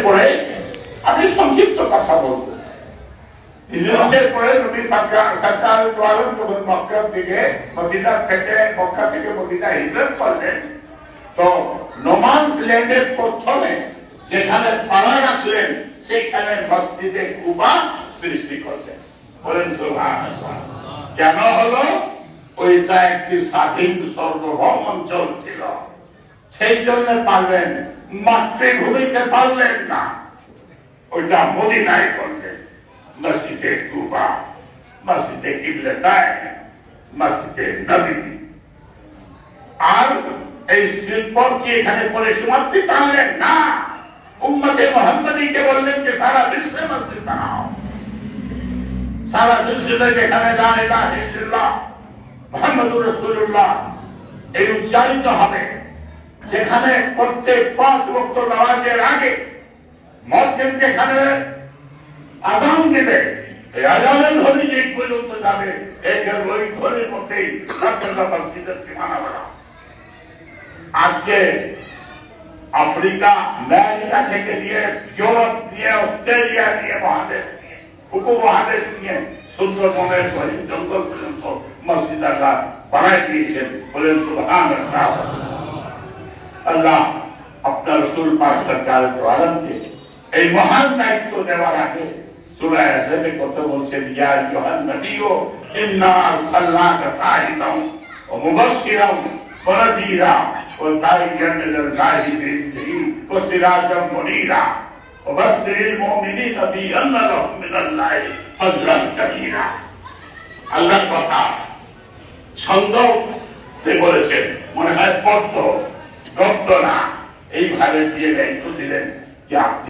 পরে আমি সংক্ষিপ্ত কথা বলবো। হিজরতের পরে নবী পাক সরকার দোয়ারম যখন মক্কা থেকে মদিনা হিজরত করলেন, তো নোমান্স ল্যান্ডের প্রথমে যেখানে পাড়া রাখলেন সেখানে মসজিদে কুবা সৃষ্টি করলেন। বলেন সুবহানাল্লাহ। কেন হলো? ওইটা একটি স্বাধীন সার্বভৌম অঞ্চল ছিল, সেই জন্য পারলেন, মাতৃভূমিতে পারলেন না, ওইটা মদিনায় করলেন। মসজিদে কুবা, মসজিদে কিবলাতাইন, মসজিদে নববী। আর এই শিল্প কি এখানে পরিসমাপ্তি টানলেন না, উম্মতে মুহাম্মাদীকে বললেন যে সারা বিশ্বে মসজিদ বানাও, সারা বিশ্বে যেখানে লা ইলাহা ইল্লাল্লাহ মুহাম্মাদুর রাসূলুল্লাহ এই উচ্চারিত হবে, সেখানে প্রত্যেক 5 ওয়াক্ত নামাজের আগে মসজিদ যেখানে আযান দিবে, এই আযানের ধ্বনি যে পর্যন্ত যাবে, এর ওই ধ্বনির মধ্যেই আপনারা মসজিদের সীমানা বানাও। আজকে আফ্রিকা, আমেরিকা থেকে নিয়ে ইউরোপ নিয়ে, অস্ট্রেলিয়া নিয়ে, মহাদেশ নিয়ে, উপমহাদেশ নিয়ে সুন্দরবনের গহীন জঙ্গল পর্যন্ত মসজিদ আল্লাহ বানাই দিয়েছেন। বলেন সুবহানাল্লাহ। আল্লাহ আপনার রাসূল পাক সরকারের আলমকে এই মহান দায়িত্ব দেওয়ার আগে সূরা আহজাবে কত বলছেন, ইয়া আইয়ুহান নবিয়্যু ইন্না আরসালনাকা শাহিদান ওয়া মুবাশশিরান ওয়া নাযীরা ওয়া দাঈয়ান ইলাল্লাহি বিইذনিহি ওয়া সিরাজাম মুনীরা ওয়া বাশশিরিল মুমিনিনা বিআন্না লাহুম মিনাল্লাহি ফাজলান কাবীরা। আল্লাহর কথা ছন্দে বলেছেন, মনে হয় পদ্ম, গদ্য না, এইভাবে দিয়ে দায়িত্ব দিলেন যে